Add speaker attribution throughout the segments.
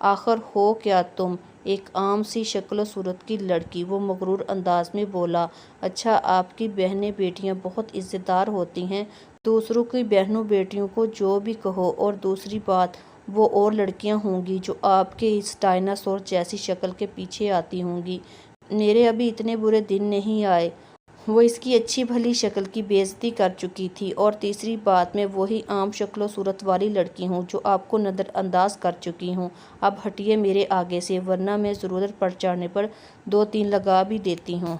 Speaker 1: آخر ہو کیا تم؟ ایک عام سی شکل و صورت کی لڑکی، وہ مغرور انداز میں بولا۔ اچھا، آپ کی بہنیں بیٹیاں بہت عزت دار ہوتی ہیں، دوسروں کی بہنوں بیٹیوں کو جو بھی کہو، اور دوسری بات وہ اور لڑکیاں ہوں گی جو آپ کے اس ڈائناسور جیسی شکل کے پیچھے آتی ہوں گی۔ میرے ابھی اتنے برے دن نہیں آئے۔ وہ اس کی اچھی بھلی شکل کی بے عزتی کر چکی تھی، اور تیسری بات میں وہی عام شکل و صورت والی لڑکی ہوں جو آپ کو نظر انداز کر چکی ہوں۔ اب ہٹیے میرے آگے سے، ورنہ میں ضرورت پڑ جانے پر 2-3 لگا بھی دیتی ہوں۔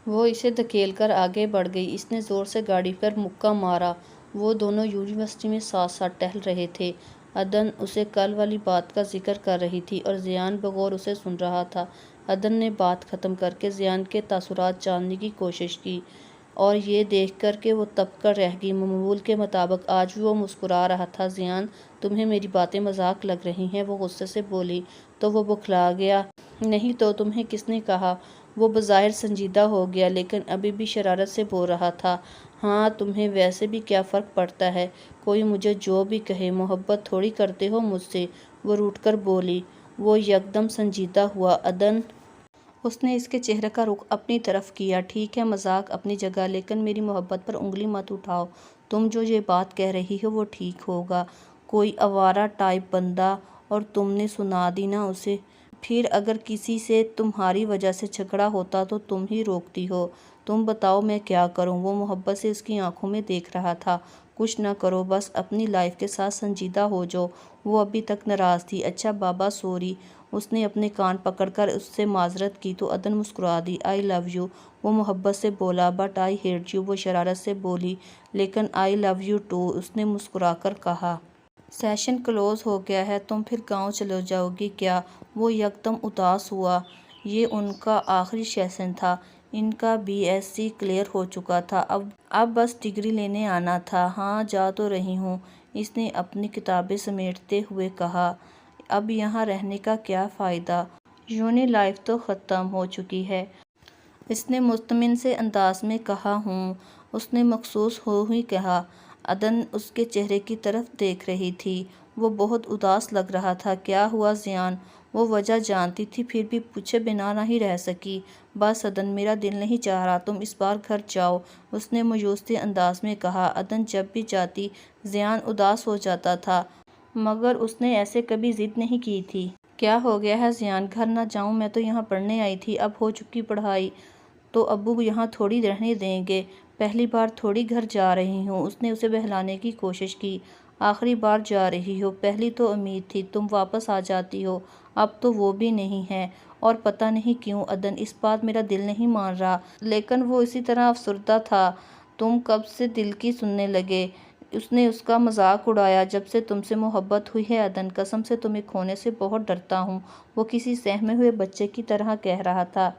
Speaker 1: وہ اسے دھکیل کر آگے بڑھ گئی۔ اس نے زور سے گاڑی پر مکہ مارا۔ وہ دونوں یونیورسٹی میں ساتھ ساتھ ٹہل رہے تھے۔ عدن اسے کل والی بات کا ذکر کر رہی تھی اور زیان بغور اسے سن رہا تھا۔ عدن نے بات ختم کر کے زیان کے تاثرات جاننے کی کوشش کی، اور یہ دیکھ کر کہ وہ تپ کر رہ گئی۔ معمول کے مطابق آج بھی وہ مسکرا رہا تھا۔ زیان، تمہیں میری باتیں مذاق لگ رہی ہیں؟ وہ غصے سے بولی تو وہ بوکھلا گیا۔ نہیں تو تمہیں کس نے کہا؟ وہ بظاہر سنجیدہ ہو گیا، لیکن ابھی بھی شرارت سے بول رہا تھا۔ ہاں، تمہیں ویسے بھی کیا فرق پڑتا ہے؟ کوئی مجھے جو بھی کہے، محبت تھوڑی کرتے ہو مجھ سے؟ وہ روٹھ کر بولی۔ وہ یکدم سنجیدہ ہوا۔ عدن، اس نے اس کے چہرے کا رخ اپنی طرف کیا۔ ٹھیک ہے، مذاق اپنی جگہ، لیکن میری محبت پر انگلی مت اٹھاؤ۔ تم جو یہ بات کہہ رہی ہو وہ ٹھیک ہوگا۔ کوئی آوارہ ٹائپ بندہ، اور تم نے سنا دی نا اسے۔ پھر اگر کسی سے تمہاری وجہ سے جھگڑا ہوتا تو تم ہی روکتی ہو۔ تم بتاؤ میں کیا کروں؟ وہ محبت سے اس کی آنکھوں میں دیکھ رہا تھا۔ کچھ نہ کرو، بس اپنی لائف کے ساتھ سنجیدہ ہو جاؤ۔ وہ ابھی تک ناراض تھی۔ اچھا بابا، سوری۔ اس نے اپنے کان پکڑ کر اس سے معذرت کی تو عدن مسکرا دی۔ آئی لو یو، وہ محبت سے بولا۔ بٹ آئی ہیٹ یو، وہ شرارت سے بولی۔ لیکن آئی لو یو ٹو، اس نے مسکرا کر کہا۔ سیشن کلوز ہو گیا ہے، تم پھر گاؤں چلے جاؤ گی کیا؟ وہ یکدم اداس ہوا۔ یہ ان کا آخری سیشن تھا۔ ان کا بی ایس سی کلیئر ہو چکا تھا، اب بس ڈگری لینے آنا تھا۔ ہاں، جا تو رہی ہوں، اس نے اپنی کتابیں سمیٹتے ہوئے کہا۔ اب یہاں رہنے کا کیا فائدہ؟ یونی لائف تو ختم ہو چکی ہے، اس نے مطمئن سے انداز میں کہا۔ ہوں، اس نے مخصوص ہو ہی کہا۔ عدن اس کے چہرے کی طرف دیکھ رہی تھی۔ وہ بہت اداس لگ رہا تھا۔ کیا ہوا زیان؟ وہ وجہ جانتی تھی، پھر بھی پوچھے بنا نہیں رہ سکی۔ بس عدن، میرا دل نہیں چاہ رہا تم اس بار گھر جاؤ، اس نے مایوس سے انداز میں کہا۔ عدن جب بھی جاتی زیان اداس ہو جاتا تھا، مگر اس نے ایسے کبھی ضد نہیں کی تھی۔ کیا ہو گیا ہے زیان؟ گھر نہ جاؤں؟ میں تو یہاں پڑھنے آئی تھی، اب ہو چکی پڑھائی تو ابو یہاں تھوڑی رہنے دیں گے؟ پہلی بار تھوڑی گھر جا رہی ہوں، اس نے اسے بہلانے کی کوشش کی۔ آخری بار جا رہی ہو؟ پہلی تو امید تھی تم واپس آ جاتی ہو، اب تو وہ بھی نہیں ہے، اور پتہ نہیں کیوں عدن اس بات میرا دل نہیں مان رہا۔ لیکن وہ اسی طرح افسردہ تھا۔ تم کب سے دل کی سننے لگے؟ اس نے اس کا مذاق اڑایا۔ جب سے تم سے محبت ہوئی ہے عدن، قسم سے تمہیں کھونے سے بہت ڈرتا ہوں، وہ کسی سہمے ہوئے بچے کی طرح کہہ رہا تھا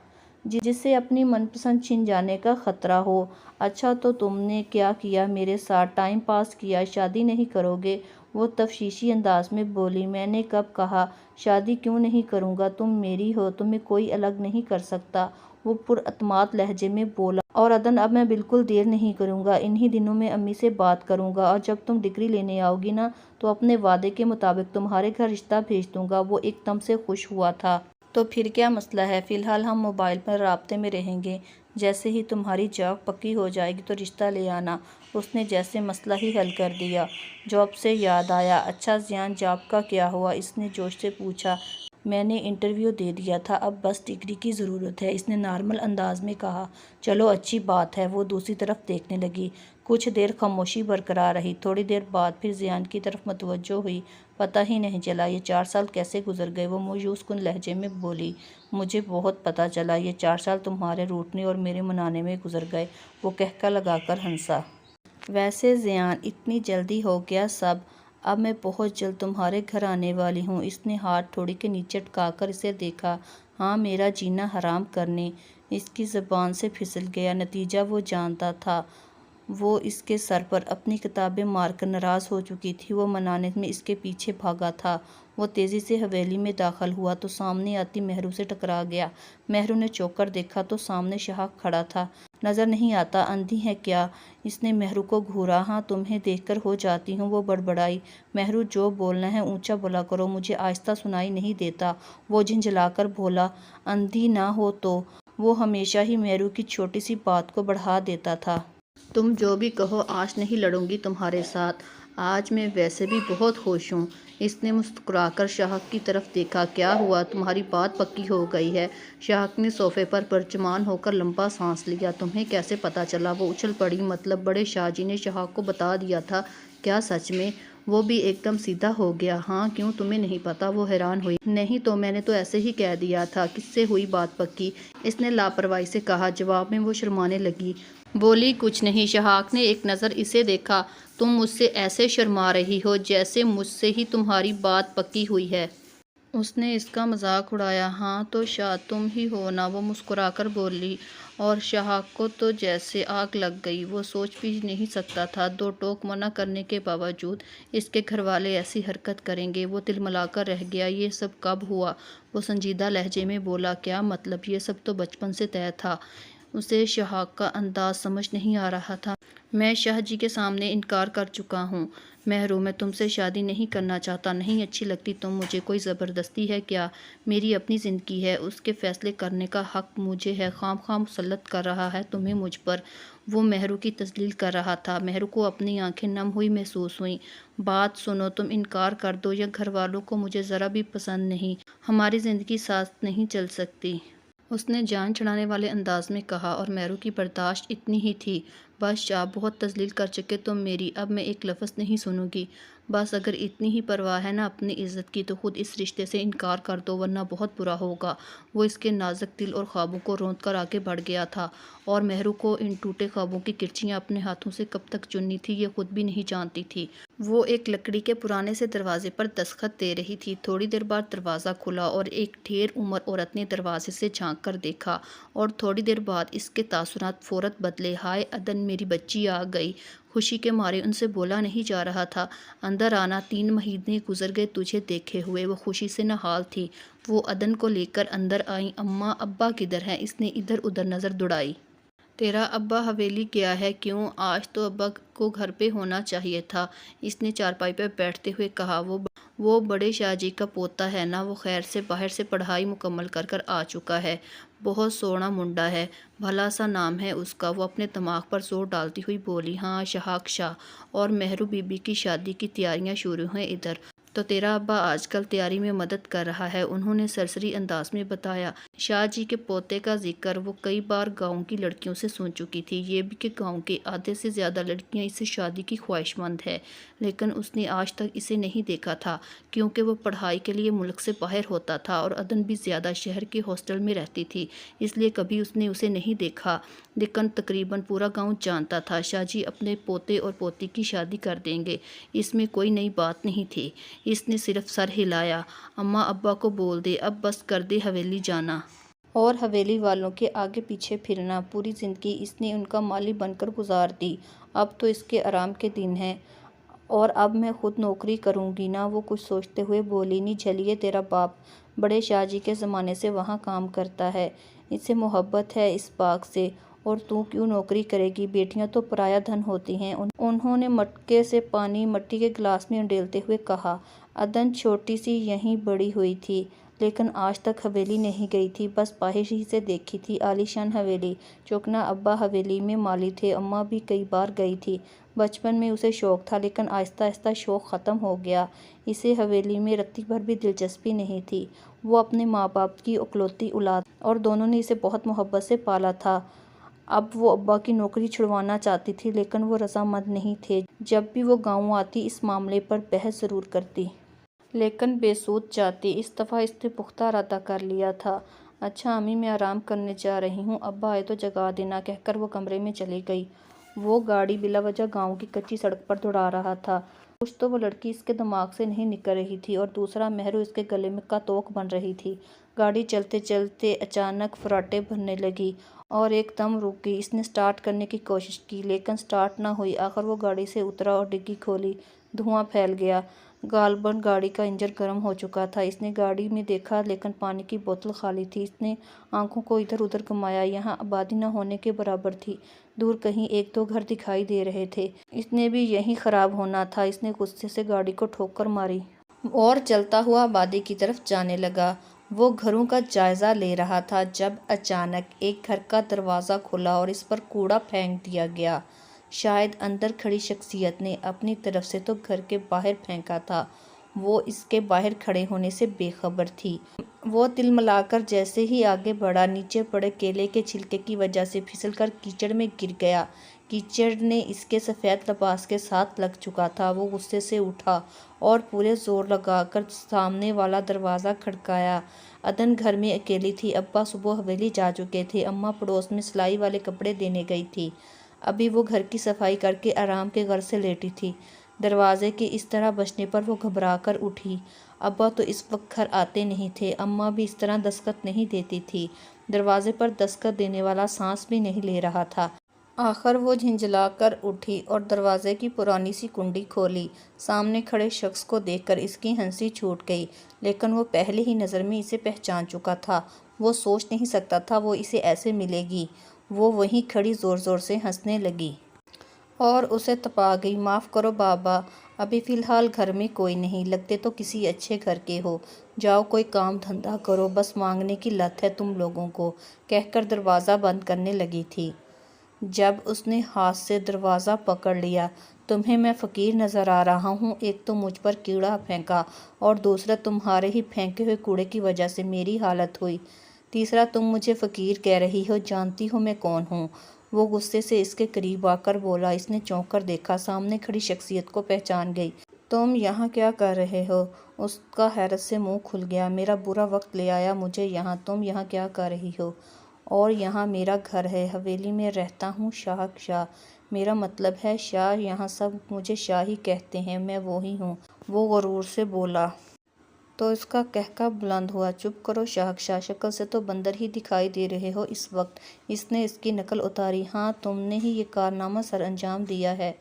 Speaker 1: جسے اپنی من پسند چھن جانے کا خطرہ ہو۔ اچھا تو تم نے کیا کیا میرے ساتھ؟ ٹائم پاس کیا؟ شادی نہیں کرو گے؟ وہ تشویشی انداز میں بولی۔ میں نے کب کہا؟ شادی کیوں نہیں کروں گا؟ تم میری ہو، تمہیں کوئی الگ نہیں کر سکتا، وہ پراعتماد لہجے میں بولا۔ اور عدن، اب میں بالکل دیر نہیں کروں گا، انہی دنوں میں امی سے بات کروں گا، اور جب تم ڈگری لینے آؤ گی نا تو اپنے وعدے کے مطابق تمہارے گھر رشتہ بھیج دوں گا۔ وہ ایک دم سے خوش ہوا تھا۔ تو پھر کیا مسئلہ ہے؟ فی الحال ہم موبائل پر رابطے میں رہیں گے، جیسے ہی تمہاری جاب پکی ہو جائے گی تو رشتہ لے آنا۔ اس نے جیسے مسئلہ ہی حل کر دیا۔ جاب سے یاد آیا۔ اچھا زیان، جاب کا کیا ہوا؟ اس نے جوش سے پوچھا۔ میں نے انٹرویو دے دیا تھا، اب بس ڈگری کی ضرورت ہے، اس نے نارمل انداز میں کہا۔ چلو اچھی بات ہے۔ وہ دوسری طرف دیکھنے لگی۔ کچھ دیر خاموشی برقرار رہی۔ تھوڑی دیر بعد پھر زیان کی طرف متوجہ ہوئی۔ پتہ ہی نہیں چلا یہ 4 سال کیسے گزر گئے، وہ مایوس کن لہجے میں بولی۔ مجھے بہت پتہ چلا، یہ 4 سال تمہارے روٹھنے اور میرے منانے میں گزر گئے، وہ قہقہ لگا کر ہنسا۔ ویسے زیان، اتنی جلدی ہو گیا سب؟ اب میں بہت جلد تمہارے گھر آنے والی ہوں۔ اس نے ہاتھ ٹھوڑی کے نیچے ٹکا کر اسے دیکھا۔ ہاں، میرا جینا حرام کرنے، اس کی زبان سے پھسل گیا۔ نتیجہ وہ جانتا تھا، وہ اس کے سر پر اپنی کتابیں مار کر ناراض ہو چکی تھی۔ وہ منانے میں اس کے پیچھے بھاگا تھا۔ وہ تیزی سے حویلی میں داخل ہوا تو سامنے آتی مہرو سے ٹکرا گیا۔ مہرو نے چونک کر دیکھا تو سامنے شہاک کھڑا تھا۔ نظر نہیں آتا، اندھی ہے کیا؟ اس نے مہرو کو گھورا۔ ہاں، تمہیں دیکھ کر ہو جاتی ہوں، وہ بڑبڑائی۔ مہرو، جو بولنا ہے اونچا بولا کرو، مجھے آہستہ سنائی نہیں دیتا، وہ جھنجھلا کر بولا۔ اندھی نہ ہو تو؟ وہ ہمیشہ ہی مہرو کی چھوٹی سی بات کو بڑھا دیتا تھا۔ تم جو بھی کہو، آج نہیں لڑوں گی تمہارے ساتھ، آج میں ویسے بھی بہت خوش ہوں۔ اس نے مسکرا کر شہاک کی طرف دیکھا۔ کیا ہوا؟ تمہاری بات پکی ہو گئی ہے؟ شہاک نے صوفے پر پرچمان ہو کر لمبا سانس لیا۔ تمہیں کیسے پتہ چلا؟ وہ اچھل پڑی۔ مطلب بڑے شاہ جی نے شہاک کو بتا دیا تھا؟ کیا سچ میں؟ وہ بھی ایک دم سیدھا ہو گیا۔ ہاں، کیوں، تمہیں نہیں پتا؟ وہ حیران ہوئی۔ نہیں تو میں نے تو ایسے ہی کہہ دیا تھا۔ کس سے ہوئی بات پکی؟ اس نے لاپرواہی سے کہا۔ جواب میں وہ شرمانے لگی۔ بولی کچھ نہیں۔ شہاک نے ایک نظر اسے دیکھا۔ تم مجھ سے ایسے شرما رہی ہو جیسے مجھ سے ہی تمہاری بات پکی ہوئی ہے۔ اس نے اس کا مذاق اڑایا۔ ہاں تو شاید تم ہی ہو نا، وہ مسکرا کر بولی۔ اور شہاک کو تو جیسے آگ لگ گئی۔ وہ سوچ بھی نہیں سکتا تھا، دو ٹوک منع کرنے کے باوجود اس کے گھر والے ایسی حرکت کریں گے۔ وہ تلملا کر رہ گیا۔ یہ سب کب ہوا؟ وہ سنجیدہ لہجے میں بولا۔ کیا مطلب؟ یہ سب تو بچپن سے طے تھا۔ اسے شہاک کا انداز سمجھ نہیں آ رہا تھا۔ میں شاہ جی کے سامنے انکار کر چکا ہوں۔ مہرو، میں تم سے شادی نہیں کرنا چاہتا۔ نہیں اچھی لگتی تم مجھے۔ کوئی زبردستی ہے کیا؟ میری اپنی زندگی ہے، اس کے فیصلے کرنے کا حق مجھے ہے۔ خام خواہ مسلط کر رہا ہے تمہیں مجھ پر۔ وہ مہرو کی تذلیل کر رہا تھا۔ مہرو کو اپنی آنکھیں نم ہوئی محسوس ہوئیں۔ بات سنو، تم انکار کر دو یا گھر والوں کو مجھے ذرا بھی پسند نہیں، ہماری زندگی ساتھ نہیں چل سکتی۔ اس نے جان چھڑانے والے انداز میں کہا، اور مہرو کی برداشت اتنی ہی تھی۔ بس شاہ، بہت تذلیل کر چکے تم میری، اب میں ایک لفظ نہیں سنوں گی۔ بس اگر اتنی ہی پرواہ ہے نا اپنی عزت کی تو خود اس رشتے سے انکار کر دو، ورنہ بہت برا ہوگا۔ وہ اس کے نازک دل اور خوابوں کو روند کر آگے بڑھ گیا تھا، اور مہرو کو ان ٹوٹے خوابوں کی کرچیاں اپنے ہاتھوں سے کب تک چننی تھی یہ خود بھی نہیں جانتی تھی۔ وہ ایک لکڑی کے پرانے سے دروازے پر دستخط دے رہی تھی۔ تھوڑی دیر بعد دروازہ کھلا اور ایک ڈھیر عمر عورت نے دروازے سے جھانک کر دیکھا، اور تھوڑی دیر بعد اس کے تاثرات فوراً بدلے۔ ہائے عدن، میری بچی آ گئی۔ خوشی کے مارے ان سے بولا نہیں جا رہا تھا۔ اندر آنا، 3 مہینے گزر گئے تجھے دیکھے ہوئے۔ وہ خوشی سے نہال تھی۔ وہ عدن کو لے کر اندر آئیں۔ اماں، ابا کدھر ہیں؟ اس نے ادھر ادھر نظر دوڑائی۔ تیرا ابا حویلی گیا ہے۔ کیوں؟ آج تو ابا کو گھر پہ ہونا چاہیے تھا، اس نے چارپائی پہ بیٹھتے ہوئے کہا۔ وہ بڑے شاہ جی کا پوتا ہے نا، وہ خیر سے باہر سے پڑھائی مکمل کر کر آ چکا ہے، بہت سونا منڈا ہے، بھلا سا نام ہے اس کا۔ وہ اپنے دماغ پر زور ڈالتی ہوئی بولی۔ ہاں، شہاک شاہ، اور مہرو بی بی کی شادی کی تیاریاں شروع ہیں ادھر تو تیرا ابا آج کل تیاری میں مدد کر رہا ہے، انہوں نے سرسری انداز میں بتایا۔ شاہ جی کے پوتے کا ذکر وہ کئی بار گاؤں کی لڑکیوں سے سن چکی تھی، یہ بھی کہ گاؤں کے آدھے سے زیادہ لڑکیاں اس سے شادی کی خواہش مند ہیں، لیکن اس نے آج تک اسے نہیں دیکھا تھا، کیونکہ وہ پڑھائی کے لیے ملک سے باہر ہوتا تھا اور عدن بھی زیادہ شہر کے ہاسٹل میں رہتی تھی، اس لیے کبھی اس نے اسے نہیں دیکھا۔ لیکن تقریباً پورا گاؤں جانتا تھا شاہ جی اپنے پوتے اور پوتی کی شادی کر دیں گے، اس میں کوئی نئی بات نہیں تھی۔ اس نے صرف سر ہلایا۔ اماں، ابا کو بول دے اب بس کر دے حویلی جانا اور حویلی والوں کے آگے پیچھے پھرنا۔ پوری زندگی اس نے ان کا مالی بن کر گزار دی، اب تو اس کے آرام کے دن ہیں، اور اب میں خود نوکری کروں گی نا۔ وہ کچھ سوچتے ہوئے بولی۔ نی جھلیے، تیرا باپ بڑے شاہ جی کے زمانے سے وہاں کام کرتا ہے، اسے محبت ہے اس باغ سے، اور تو کیوں نوکری کرے گی؟ بیٹیاں تو پرایا دھن ہوتی ہیں، انہوں نے مٹکے سے پانی مٹی کے گلاس میں انڈیلتے ہوئے کہا۔ عدن چھوٹی سی یہیں بڑی ہوئی تھی، لیکن آج تک حویلی نہیں گئی تھی، بس باہر ہی سے دیکھی تھی۔ عالی شان حویلی، چونکہ ابا حویلی میں مالی تھے، اماں بھی کئی بار گئی تھی۔ بچپن میں اسے شوق تھا، لیکن آہستہ آہستہ شوق ختم ہو گیا، اسے حویلی میں رتی بھر بھی دلچسپی نہیں تھی۔ وہ اپنے ماں باپ کی اکلوتی اولاد، اور دونوں نے اسے بہت محبت سے پالا تھا۔ اب وہ ابا کی نوکری چھڑوانا چاہتی تھی، لیکن وہ رضامند نہیں تھے۔ جب بھی وہ گاؤں آتی اس معاملے پر بحث ضرور کرتی، لیکن بے سود جاتی۔ اس دفعہ اس نے پختہ ارادہ کر لیا تھا۔ اچھا امی، میں آرام کرنے جا رہی ہوں، ابا آئے تو جگا دینا، کہہ کر وہ کمرے میں چلی گئی۔ وہ گاڑی بلا وجہ گاؤں کی کچی سڑک پر دوڑا رہا تھا۔ کچھ تو وہ لڑکی اس کے دماغ سے نہیں نکل رہی تھی، اور دوسرا مہرو اس کے گلے کا توق بن رہی تھی۔ گاڑی چلتے چلتے اچانک فراٹیں بھرنے لگی، اور ایک دم رک گئی۔ اس نے سٹارٹ کرنے کی کوشش کی لیکن سٹارٹ نہ ہوئی۔ آخر وہ گاڑی سے اترا اور ڈگی کھولی۔ دھواں پھیل گیا۔ غالباً گاڑی کا انجن گرم ہو چکا تھا۔ اس نے گاڑی میں دیکھا لیکن پانی کی بوتل خالی تھی۔ اس نے آنکھوں کو ادھر ادھر گھمایا۔ یہاں آبادی نہ ہونے کے برابر تھی۔ دور کہیں ایک دو گھر دکھائی دے رہے تھے۔ اس نے بھی یہیں خراب ہونا تھا۔ اس نے غصے سے گاڑی کو ٹھوکر ماری اور چلتا ہوا آبادی کی طرف جانے لگا۔ وہ گھروں کا جائزہ لے رہا تھا جب اچانک ایک گھر کا دروازہ کھلا اور اس پر کوڑا پھینک دیا گیا۔ شاید اندر کھڑی شخصیت نے اپنی طرف سے تو گھر کے باہر پھینکا تھا۔ وہ اس کے باہر کھڑے ہونے سے بے خبر تھی۔ وہ تلملا کر جیسے ہی آگے بڑھا، نیچے پڑے کیلے کے چھلکے کی وجہ سے پھسل کر کیچڑ میں گر گیا۔ کیچڑ نے اس کے سفید لباس کے ساتھ لگ چکا تھا۔ وہ غصے سے اٹھا اور پورے زور لگا کر سامنے والا دروازہ کھڑکایا۔ عدن گھر میں اکیلی تھی۔ ابا صبح حویلی جا چکے تھے۔ اماں پڑوس میں سلائی والے کپڑے دینے گئی تھی۔ ابھی وہ گھر کی صفائی کر کے آرام کے غرض سے لیٹی تھی۔ دروازے کے اس طرح بجنے پر وہ گھبرا کر اٹھی۔ ابا تو اس وقت گھر آتے نہیں تھے۔ اماں بھی اس طرح دستک نہیں دیتی تھی۔ دروازے پر دستک دینے والا سانس بھی نہیں لے رہا تھا۔ آخر وہ جھنجھلا کر اٹھی اور دروازے کی پرانی سی کنڈی کھولی۔ سامنے کھڑے شخص کو دیکھ کر اس کی ہنسی چھوٹ گئی لیکن وہ پہلے ہی نظر میں اسے پہچان چکا تھا۔ وہ سوچ نہیں سکتا تھا وہ اسے ایسے ملے گی۔ وہ وہیں کھڑی زور زور سے ہنسنے لگی اور اسے تپا گئی۔ معاف کرو بابا، ابھی فی الحال گھر میں کوئی نہیں، لگتے تو کسی اچھے گھر کے ہو۔ جاؤ کوئی کام دھندا کرو، بس مانگنے کی لت ہے تم لوگوں کو، کہہ کر دروازہ بند کرنے لگی تھی۔ جب اس نے ہاتھ سے دروازہ پکڑ لیا، تمہیں میں فقیر نظر آ رہا ہوں؟ ایک تو مجھ پر کیڑا پھینکا اور دوسرا تمہارے ہی پھینکے ہوئے کوڑے کی وجہ سے میری حالت ہوئی، تیسرا تم مجھے فقیر کہہ رہی ہو، جانتی ہو میں کون ہوں؟ وہ غصے سے اس کے قریب آ کر بولا۔ اس نے چونک کر دیکھا، سامنے کھڑی شخصیت کو پہچان گئی۔ تم یہاں کیا کر رہے ہو؟ اس کا حیرت سے منہ کھل گیا۔ میرا برا وقت لے آیا مجھے یہاں، تم یہاں کیا کر رہی ہو؟ اور یہاں میرا گھر ہے، حویلی میں رہتا ہوں، شاہ شاہ، میرا مطلب ہے شاہ، یہاں سب مجھے شاہ ہی کہتے ہیں، میں وہی ہوں، وہ غرور سے بولا۔ تو اس کا قہقہ بلند ہوا۔ چپ کرو شاہ، شکل سے تو بندر ہی دکھائی دے رہے ہو اس وقت۔ اس نے اس کی نقل اتاری۔ ہاں تم نے ہی یہ کارنامہ سر انجام دیا ہے۔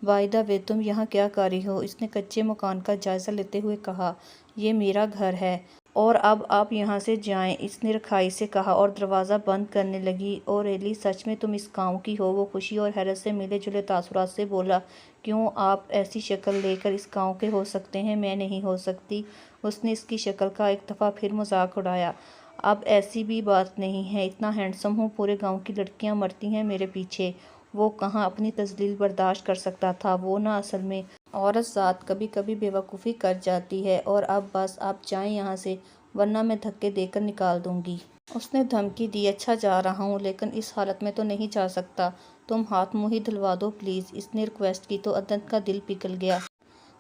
Speaker 1: بائی دا وے تم یہاں کیا کر رہی ہو؟ اس نے کچے مکان کا جائزہ لیتے ہوئے کہا۔ یہ میرا گھر ہے اور اب آپ یہاں سے جائیں، اس نے رکھائی سے کہا اور دروازہ بند کرنے لگی۔ او ریلی، سچ میں تم اس گاؤں کی ہو؟ وہ خوشی اور حیرت سے ملے جلے تاثرات سے بولا۔ کیوں، آپ ایسی شکل لے کر اس گاؤں کے ہو سکتے ہیں، میں نہیں ہو سکتی؟ اس نے اس کی شکل کا ایک دفعہ پھر مذاق اڑایا۔ اب ایسی بھی بات نہیں ہے، اتنا ہینڈسم ہوں، پورے گاؤں کی لڑکیاں مرتی ہیں میرے پیچھے۔ وہ کہاں اپنی تذلیل برداشت کر سکتا تھا؟ وہ نہ اصل میں عورت ذات کبھی کبھی بے وقوفی کر جاتی ہے۔ اور اب بس آپ جائیں یہاں سے ورنہ میں دھکے دے کر نکال دوں گی۔ اس نے دھمکی دی۔ اچھا جا رہا ہوں لیکن اس حالت میں تو نہیں جا سکتا، تم ہاتھ منہ ہی دھلوا دو پلیز، اس نے ریکویسٹ کی تو عدن کا دل پگھل گیا۔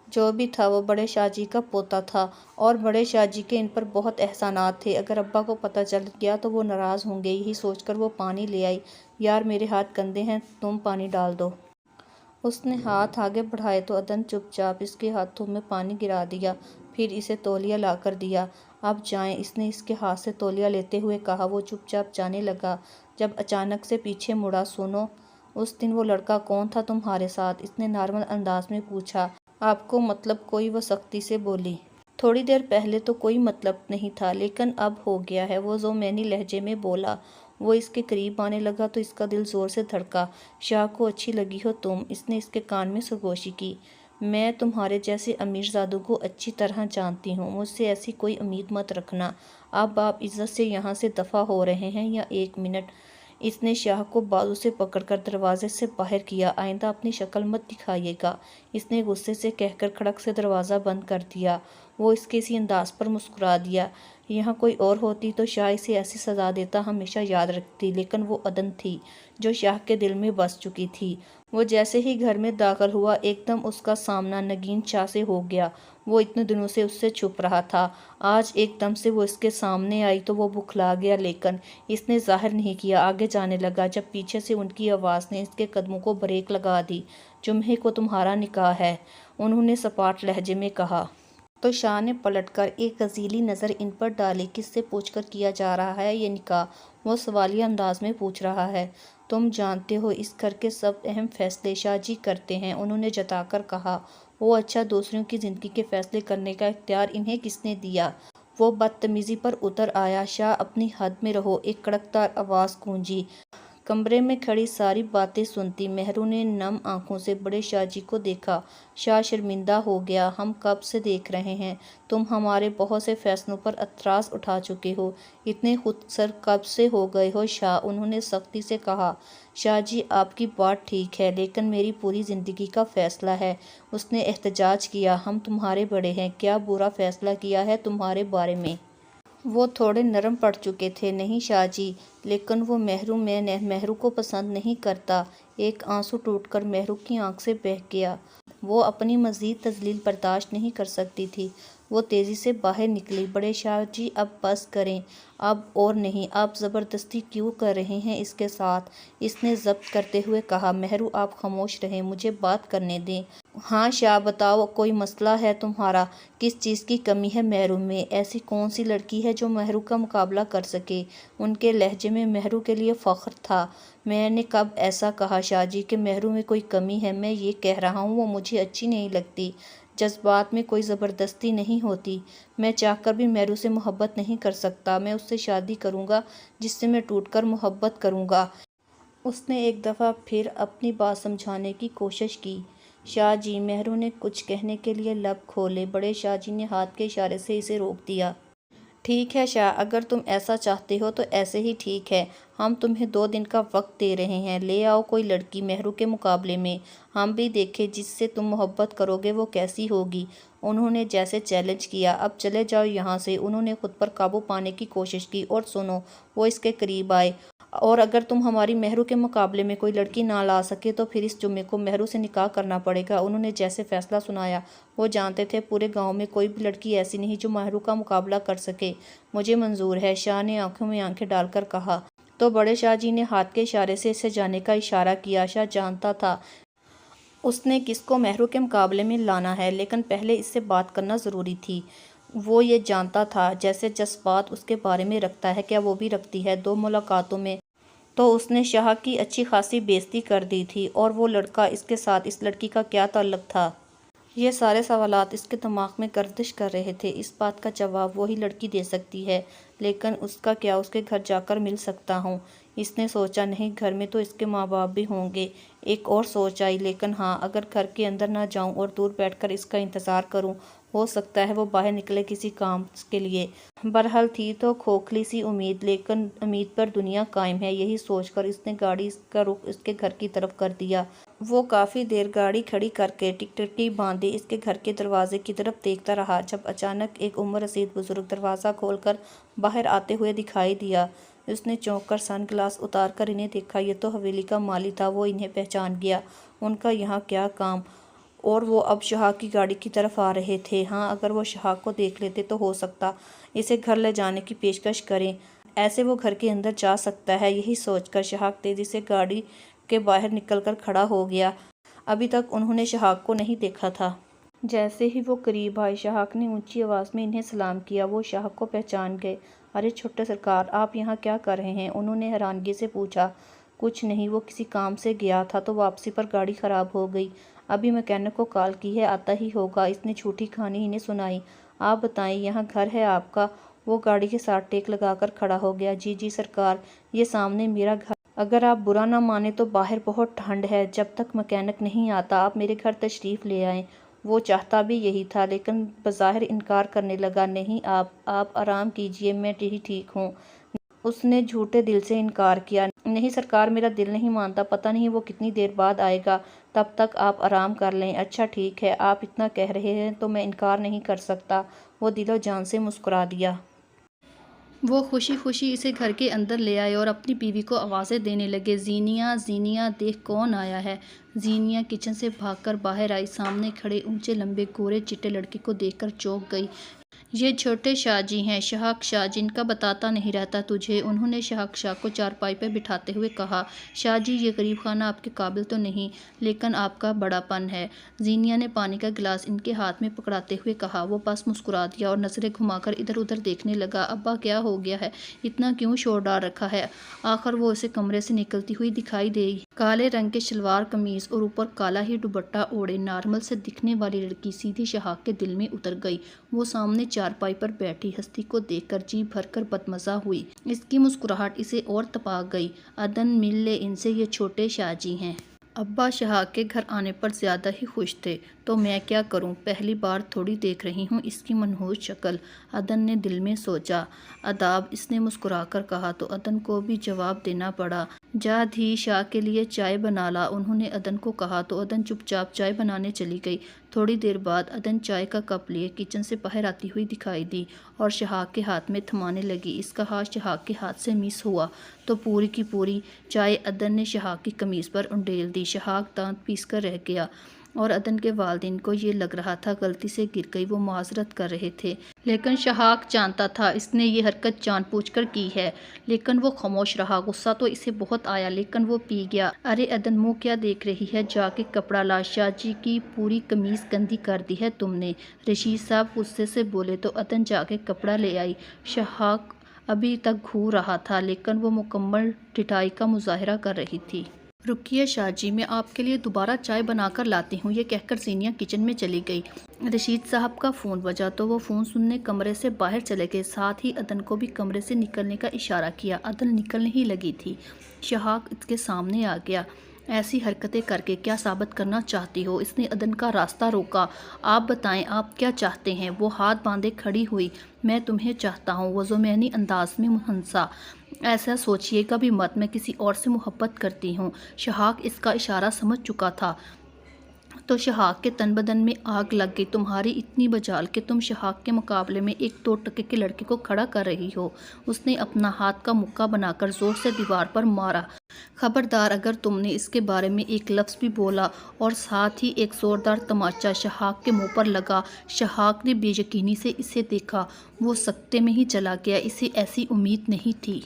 Speaker 1: جو بھی تھا وہ بڑے شاہ جی کا پوتا تھا اور بڑے شاہ جی کے ان پر بہت احسانات تھے، اگر ابا کو پتہ چل گیا تو وہ ناراض ہوں گے، یہی سوچ کر وہ پانی لے آئی۔ یار میرے ہاتھ گندے ہیں، تم پانی ڈال دو۔ اس نے ہاتھ آگے بڑھائے تو عدن چپ چاپ اس کے ہاتھوں میں پانی گرا دیا، پھر اسے تولیہ لا کر دیا۔ اب جائیں، اس نے اس کے ہاتھ سے تولیہ لیتے ہوئے کہا۔ وہ چپ چاپ جانے لگا جب اچانک سے پیچھے مڑا۔ سنو، اس دن وہ لڑکا کون تھا تمہارے ساتھ؟ اس نے نارمل انداز میں پوچھا۔ آپ کو مطلب کوئی؟ وہ سختی سے بولی۔ تھوڑی دیر پہلے تو کوئی مطلب نہیں تھا لیکن اب ہو گیا ہے، وہ زومینی لہجے میں بولا۔ وہ اس کے قریب آنے لگا تو اس کا دل زور سے دھڑکا۔ شاہ کو اچھی لگی ہو تم، اس نے اس کے کان میں سرگوشی کی۔ میں تمہارے جیسے امیر زادوں کو اچھی طرح جانتی ہوں، مجھ سے ایسی کوئی امید مت رکھنا۔ اب آپ عزت سے یہاں سے دفع ہو رہے ہیں یا ایک منٹ؟ اس نے شاہ کو بازو سے پکڑ کر دروازے سے باہر کیا۔ آئندہ اپنی شکل مت دکھائیے گا، اس نے غصے سے کہہ کر کھڑک سے دروازہ بند کر دیا۔ وہ اس کے اسی انداز پر مسکرا دیا۔ یہاں کوئی اور ہوتی تو شاہ اسے ایسی سزا دیتا ہمیشہ یاد رکھتی، لیکن وہ عدن تھی جو شاہ کے دل میں بس چکی تھی۔ وہ جیسے ہی گھر میں داخل ہوا ایک دم اس کا سامنا نگین شاہ سے ہو گیا۔ وہ اتنے دنوں سے اس سے چھپ رہا تھا، آج ایک دم سے وہ اس کے سامنے آئی تو وہ بوکھلا گیا لیکن اس نے ظاہر نہیں کیا، آگے جانے لگا جب پیچھے سے ان کی آواز نے اس کے قدموں کو بریک لگا دی۔ جمعے کو تمہارا نکاح ہے، انہوں نے سپاٹ لہجے میں کہا۔ تو شاہ نے پلٹ کر ایک غضیلی نظر ان پر ڈالی۔ کس سے پوچھ کر کیا جا رہا ہے یہ نکاح؟ وہ سوالیہ انداز میں پوچھ رہا ہے۔ تم جانتے ہو اس گھر کے سب اہم فیصلے شاہ جی کرتے ہیں، انہوں نے جتا کر کہا۔ وہ اچھا، دوسروں کی زندگی کے فیصلے کرنے کا اختیار انہیں کس نے دیا؟ وہ بدتمیزی پر اتر آیا۔ شاہ اپنی حد میں رہو، ایک کڑکدار آواز گونجی۔ کمرے میں کھڑی ساری باتیں سنتی مہرو نے نم آنکھوں سے بڑے شاہ جی کو دیکھا۔ شاہ شرمندہ ہو گیا۔ ہم کب سے دیکھ رہے ہیں، تم ہمارے بہت سے فیصلوں پر اعتراض اٹھا چکے ہو، اتنے خود سر کب سے ہو گئے ہو شاہ، انہوں نے سختی سے کہا۔ شاہ جی آپ کی بات ٹھیک ہے، لیکن میری پوری زندگی کا فیصلہ ہے، اس نے احتجاج کیا۔ ہم تمہارے بڑے ہیں، کیا برا فیصلہ کیا ہے تمہارے بارے میں؟ وہ تھوڑے نرم پڑ چکے تھے۔ نہیں شاہ جی، لیکن وہ میں مہرو کو پسند نہیں کرتا۔ ایک آنسو ٹوٹ کر مہرو کی آنکھ سے بہہ گیا۔ وہ اپنی مزید تذلیل برداشت نہیں کر سکتی تھی۔ وہ تیزی سے باہر نکلی۔ بڑے شاہ جی اب بس کریں، اب اور نہیں، آپ زبردستی کیوں کر رہے ہیں اس کے ساتھ، اس نے ضبط کرتے ہوئے کہا۔ مہرو آپ خاموش رہیں، مجھے بات کرنے دیں۔ ہاں شاہ بتاؤ، کوئی مسئلہ ہے تمہارا؟ کس چیز کی کمی ہے مہرو میں؟ ایسی کون سی لڑکی ہے جو مہرو کا مقابلہ کر سکے؟ ان کے لہجے میں مہرو کے لیے فخر تھا۔ میں نے کب ایسا کہا شاہ جی کہ مہرو میں کوئی کمی ہے؟ میں یہ کہہ رہا ہوں وہ مجھے اچھی نہیں لگتی۔ جذبات میں کوئی زبردستی نہیں ہوتی۔ میں چاہ کر بھی مہرو سے محبت نہیں کر سکتا۔ میں اس سے شادی کروں گا جس سے میں ٹوٹ کر محبت کروں گا۔ اس نے ایک دفعہ پھر اپنی بات سمجھانے کی کوشش کی۔ شاہ جی، مہرو نے کچھ کہنے کے لیے لب کھولے۔ بڑے شاہ جی نے ہاتھ کے اشارے سے اسے روک دیا۔ ٹھیک ہے شاہ، اگر تم ایسا چاہتے ہو تو ایسے ہی ٹھیک ہے۔ ہم تمہیں 2 دن کا وقت دے رہے ہیں، لے آؤ کوئی لڑکی مہرو کے مقابلے میں، ہم بھی دیکھیں جس سے تم محبت کرو گے وہ کیسی ہوگی۔ انہوں نے جیسے چیلنج کیا۔ اب چلے جاؤ یہاں سے۔ انہوں نے خود پر قابو پانے کی کوشش کی۔ اور سنو، وہ اس کے قریب آئے، اور اگر تم ہماری مہرو کے مقابلے میں کوئی لڑکی نہ لا سکے تو پھر اس جمعے کو مہرو سے نکاح کرنا پڑے گا۔ انہوں نے جیسے فیصلہ سنایا۔ وہ جانتے تھے پورے گاؤں میں کوئی بھی لڑکی ایسی نہیں جو مہرو کا مقابلہ کر سکے۔ مجھے منظور ہے، شاہ نے آنکھوں میں آنکھیں ڈال کر کہا۔ تو بڑے شاہ جی نے ہاتھ کے اشارے سے اسے جانے کا اشارہ کیا۔ شاہ جانتا تھا اس نے کس کو مہرو کے مقابلے میں لانا ہے، لیکن پہلے اس سے بات کرنا ضروری تھی۔ وہ یہ جانتا تھا جیسے جذبات اس کے بارے میں رکھتا ہے، کیا وہ بھی رکھتی ہے؟ 2 ملاقاتوں میں تو اس نے شاہ کی اچھی خاصی بے عزتی کر دی تھی، اور وہ لڑکا اس کے ساتھ اس لڑکی کا کیا تعلق تھا؟ یہ سارے سوالات اس کے دماغ میں گردش کر رہے تھے۔ اس بات کا جواب وہی لڑکی دے سکتی ہے، لیکن اس کا کیا اس کے گھر جا کر مل سکتا ہوں؟ اس نے سوچا، نہیں، گھر میں تو اس کے ماں باپ بھی ہوں گے۔ ایک اور سوچ آئی، لیکن ہاں، اگر گھر کے اندر نہ جاؤں اور دور بیٹھ کر اس کا انتظار کروں، ہو سکتا ہے وہ باہر نکلے کسی کام کے لیے۔ بہرحال تھی تو کھوکھلی سی امید، لیکن امید پر دنیا قائم ہے۔ یہی سوچ کر اس نے گاڑی کا رخ اس کے گھر کی طرف کر دیا۔ وہ کافی دیر گاڑی کھڑی کر کے ٹکٹکی باندھے اس کے گھر کے دروازے کی طرف دیکھتا رہا، جب اچانک ایک عمر رسید بزرگ دروازہ کھول کر باہر آتے ہوئے دکھائی دیا۔ اس نے چونک کر سن گلاس اتار کر انہیں دیکھا۔ یہ تو حویلی کا مالی تھا۔ وہ انہیں پہچان گیا۔ ان کا یہاں کیا کام؟ اور وہ اب شاہ کی گاڑی کی طرف آ رہے تھے۔ ہاں، اگر وہ شاہ کو دیکھ لیتے تو ہو سکتا اسے گھر لے جانے کی پیشکش کریں، ایسے وہ گھر کے اندر جا سکتا ہے۔ یہی سوچ کر شاہ تیزی سے گاڑی کے باہر نکل کر کھڑا ہو گیا۔ ابھی تک انہوں نے شاہ کو نہیں دیکھا تھا۔ جیسے ہی وہ قریب آئے، شاہ نے اونچی آواز میں انہیں سلام کیا۔ وہ شاہ کو پہچان گئے۔ ارے چھوٹے سرکار، آپ یہاں کیا کر رہے ہیں؟ انہوں نے حیرانگی سے پوچھا۔ کچھ نہیں، وہ کسی کام سے گیا تھا تو واپسی پر گاڑی خراب ہو گئی، ابھی میکینک کو کال کی ہے، آتا ہی ہوگا۔ اس نے جھوٹی کہانی انہیں سنائی۔ آپ بتائیں، یہاں گھر ہے آپ کا؟ وہ گاڑی کے ساتھ ٹیک لگا کر کھڑا ہو گیا۔ جی سرکار، یہ سامنے میرا گھر۔ اگر آپ برا نہ مانیں تو باہر بہت ٹھنڈ ہے، جب تک میکینک نہیں آتا آپ میرے گھر تشریف لے آئیں۔ وہ چاہتا بھی یہی تھا، لیکن بظاہر انکار کرنے لگا۔ نہیں، آپ آرام کیجیے، میں ٹھیک ہوں۔ اس نے جھوٹے دل سے انکار کیا۔ نہیں سرکار، میرا دل نہیں مانتا، پتہ نہیں وہ کتنی دیر بعد آئے گا، تب تک آپ آرام کر لیں۔ اچھا ٹھیک ہے، آپ اتنا کہہ رہے ہیں تو میں انکار نہیں کر سکتا۔ وہ دل و جان سے مسکرا دیا۔ وہ خوشی خوشی اسے گھر کے اندر لے آئے اور اپنی بیوی کو آوازیں دینے لگے، زینیا، زینیا، دیکھ کون آیا ہے۔ زینیا کچن سے بھاگ کر باہر آئی۔ سامنے کھڑے اونچے لمبے گورے چٹے لڑکے کو دیکھ کر چونک گئی۔
Speaker 2: یہ چھوٹے شاہ جی ہیں، شہاک شاہ، جن کا بتاتا نہیں رہتا تجھے۔ انہوں نے شہاک شاہ کو چارپائی پر بٹھاتے ہوئے کہا۔ شاہ جی، یہ غریب خانہ آپ کے قابل تو نہیں، لیکن آپ کا بڑا پن ہے۔ زینیا نے پانی کا گلاس ان کے ہاتھ میں پکڑاتے ہوئے کہا۔ وہ بس مسکرا دیا اور نظریں گھما کر ادھر ادھر دیکھنے لگا۔ ابا، کیا ہو گیا ہے؟ اتنا کیوں شور ڈال رکھا ہے؟ آخر وہ اسے کمرے سے نکلتی ہوئی دکھائی دی۔ کالے رنگ کے شلوار قمیض اور اوپر کالا ہی دوپٹہ اوڑھے نارمل سے دکھنے والی لڑکی سیدھی شہاک کے دل میں اتر گئی۔ وہ سامنے چارپائی پر بیٹھی ہستی کو دیکھ کر جی بھر کر بدمزہ ہوئی۔ اس کی مسکراہٹ اسے اور تپا گئی۔ عدن، مل لے ان سے، یہ چھوٹے شاہ جی ہیں۔ ابا شہاک کے گھر آنے پر زیادہ ہی خوش تھے، تو میں کیا کروں، پہلی بار تھوڑی دیکھ رہی ہوں اس کی منحوس شکل، عدن نے دل میں سوچا۔ آداب، اس نے مسکرا کر کہا تو عدن کو بھی جواب دینا پڑا۔ جا دھی، شاہ کے لیے چائے بنا لا، انہوں نے عدن کو کہا تو عدن چپ چاپ چائے بنانے چلی گئی۔ تھوڑی دیر بعد عدن چائے کا کپ لیے کچن سے باہر آتی ہوئی دکھائی دی اور شہاک کے ہاتھ میں تھمانے لگی۔ اس کا ہاتھ شہاک کے ہاتھ سے مس ہوا تو پوری کی پوری چائے عدن نے شہاک کی قمیض پر انڈیل دی۔ شہاک دانت پیس کر رہ گیا اور عدن کے والدین کو یہ لگ رہا تھا غلطی سے گر گئی، وہ معذرت کر رہے تھے، لیکن شہاک جانتا تھا اس نے یہ حرکت جان بوجھ کر کی ہے، لیکن وہ خاموش رہا۔ غصہ تو اسے بہت آیا، لیکن وہ پی گیا۔ ارے عدن، منہ کیا دیکھ رہی ہے، جا کے کپڑا لا، شاہ جی کی پوری قمیض گندی کر دی ہے تم نے، رشید صاحب غصے سے بولے تو عدن جا کے کپڑا لے آئی۔ شہاک ابھی تک گھور رہا تھا، لیکن وہ مکمل ڈٹائی کا مظاہرہ کر رہی تھی۔ رکیے شاہ جی، میں آپ کے لیے دوبارہ چائے بنا کر لاتی ہوں، یہ کہہ کر زینیا کچن میں چلی گئی۔ رشید صاحب کا فون بجا تو وہ فون سننے کمرے سے باہر چلے گئے، ساتھ ہی عدن کو بھی کمرے سے نکلنے کا اشارہ کیا۔ عدن نکلنے ہی لگی تھی، شہاک اس کے سامنے آ گیا۔ ایسی حرکتیں کر کے کیا ثابت کرنا چاہتی ہو؟ اس نے عدن کا راستہ روکا۔ آپ بتائیں، آپ کیا چاہتے ہیں؟ وہ ہاتھ باندھے کھڑی ہوئی۔ میں تمہیں چاہتا ہوں، وہ ذومعنی انداز میں ہنسا۔ ایسا سوچیے گا بھی مت، میں کسی اور سے محبت کرتی ہوں۔ شہاک اس کا اشارہ سمجھ چکا تھا تو شہاک کے تن بدن میں آگ لگ گئی۔ تمہاری اتنی بجال کہ تم شہاک کے مقابلے میں ایک 2 ٹکے کے لڑکے کو کھڑا کر رہی ہو۔ اس نے اپنا ہاتھ کا مکہ بنا کر زور سے دیوار پر مارا۔ خبردار، اگر تم نے اس کے بارے میں ایک لفظ بھی بولا، اور ساتھ ہی ایک زوردار تماچا شہاک کے منہ پر لگا۔ شہاک نے بے یقینی سے اسے دیکھا، وہ سکتے میں ہی چلا گیا، اسے ایسی امید نہیں تھی۔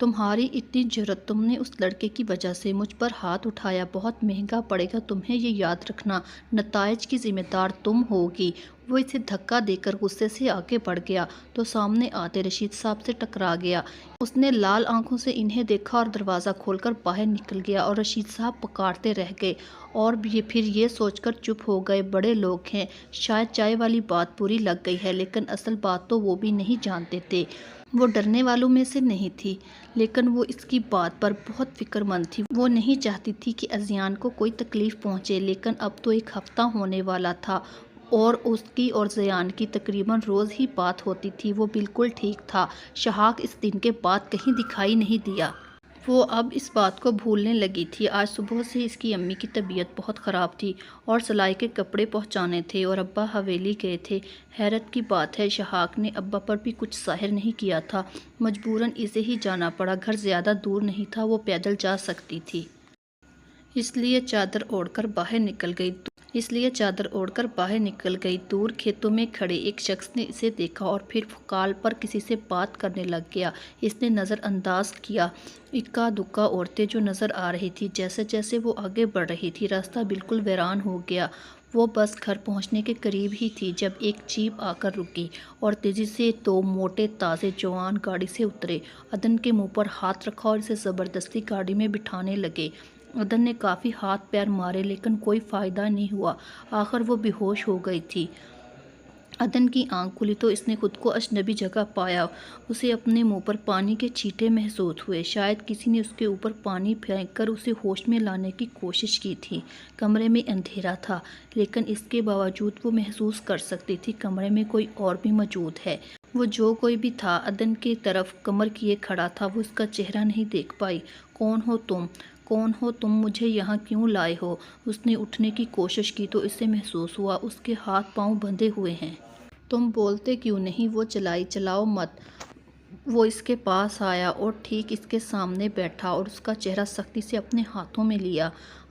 Speaker 2: تمہاری اتنی جرأت، تم نے اس لڑکے کی وجہ سے مجھ پر ہاتھ اٹھایا، بہت مہنگا پڑے گا تمہیں یہ یاد رکھنا، نتائج کی ذمہ دار تم ہوگی۔ وہ اسے دھکا دے کر غصے سے آگے بڑھ گیا تو سامنے آتے رشید صاحب سے ٹکرا گیا۔ اس نے لال آنکھوں سے انہیں دیکھا اور دروازہ کھول کر باہر نکل گیا، اور رشید صاحب پکارتے رہ گئے اور پھر یہ سوچ کر چپ ہو گئے، بڑے لوگ ہیں، شاید چائے والی بات بری لگ گئی ہے، لیکن اصل بات تو وہ بھی نہیں جانتے تھے۔ وہ ڈرنے والوں میں سے نہیں تھی، لیکن وہ اس کی بات پر بہت فکر مند تھی۔ وہ نہیں چاہتی تھی کہ اذیان کو کوئی تکلیف پہنچے، لیکن اب تو 1 ہفتہ ہونے والا تھا اور اس کی اور زیان کی تقریباً روز ہی بات ہوتی تھی۔ وہ بالکل ٹھیک تھا۔ شہاک اس دن کے بعد کہیں دکھائی نہیں دیا۔ وہ اب اس بات کو بھولنے لگی تھی۔ آج صبح سے اس کی امی کی طبیعت بہت خراب تھی اور سلائی کے کپڑے پہنچانے تھے اور ابا حویلی گئے تھے۔ حیرت کی بات ہے، شہاک نے ابا پر بھی کچھ ظاہر نہیں کیا تھا، مجبوراً اسے ہی جانا پڑا۔ گھر زیادہ دور نہیں تھا، وہ پیدل جا سکتی تھی، اس لیے چادر اوڑھ کر باہر نکل گئی۔ دور کھیتوں میں کھڑے ایک شخص نے اسے دیکھا اور پھر کال پر کسی سے بات کرنے لگ گیا۔ اس نے نظر انداز کیا اکا دکا عورتیں جو نظر آ رہی تھی۔ جیسے جیسے وہ آگے بڑھ رہی تھی، راستہ بالکل ویران ہو گیا۔ وہ بس گھر پہنچنے کے قریب ہی تھی جب ایک جیپ آ کر رکی اور تیزی سے 2 موٹے تازے جوان گاڑی سے اترے۔ عدن کے منہ پر ہاتھ رکھا اور اسے زبردستی گاڑی میں بٹھانے لگے۔ عدن نے کافی ہاتھ پیر مارے، لیکن کوئی فائدہ نہیں ہوا، آخر وہ بے ہوش ہو گئی تھی۔ عدن کی آنکھ کھلی تو اس نے خود کو اجنبی جگہ پایا۔ اسے اپنے منہ پر پانی کے چھینٹے محسوس ہوئے، شاید کسی نے اس کے اوپر پانی پھینک کر اسے ہوش میں لانے کی کوشش کی تھی۔ کمرے میں اندھیرا تھا، لیکن اس کے باوجود وہ محسوس کر سکتی تھی کمرے میں کوئی اور بھی موجود ہے۔ وہ جو کوئی بھی تھا عدن کی طرف کمر کیے کھڑا تھا، وہ اس کا چہرہ نہیں دیکھ پائی۔ کون ہو تم؟ کون ہو تم؟ مجھے یہاں کیوں لائے ہو؟ اس نے اٹھنے کی کوشش کی تو اسے محسوس ہوا اس کے ہاتھ پاؤں بندھے ہوئے ہیں۔ تم بولتے کیوں نہیں؟ وہ چلاؤ مت، وہ اس کے پاس آیا اور ٹھیک اس کے سامنے بیٹھا اور اس کا چہرہ سختی سے اپنے ہاتھوں میں لیا۔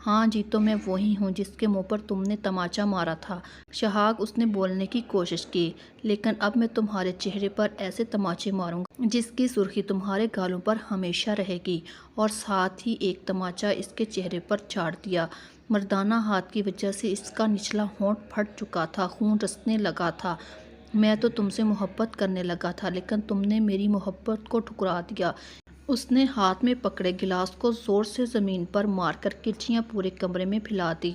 Speaker 2: ہاں جی، تو میں وہی ہوں جس کے منہ پر تم نے تماچا مارا تھا۔ شہاب، اس نے بولنے کی کوشش کی، لیکن اب میں تمہارے چہرے پر ایسے تماچے ماروں گا جس کی سرخی تمہارے گالوں پر ہمیشہ رہے گی۔ اور ساتھ ہی ایک تماچا اس کے چہرے پر چاڑ دیا۔ مردانہ ہاتھ کی وجہ سے اس کا نچلا ہونٹ پھٹ چکا تھا، خون رسنے لگا تھا۔ میں تو تم سے محبت کرنے لگا تھا، لیکن تم نے میری محبت کو ٹھکرا دیا۔ اس نے ہاتھ میں پکڑے گلاس کو زور سے زمین پر مار کر کرچیاں پورے کمرے میں پھیلا دی۔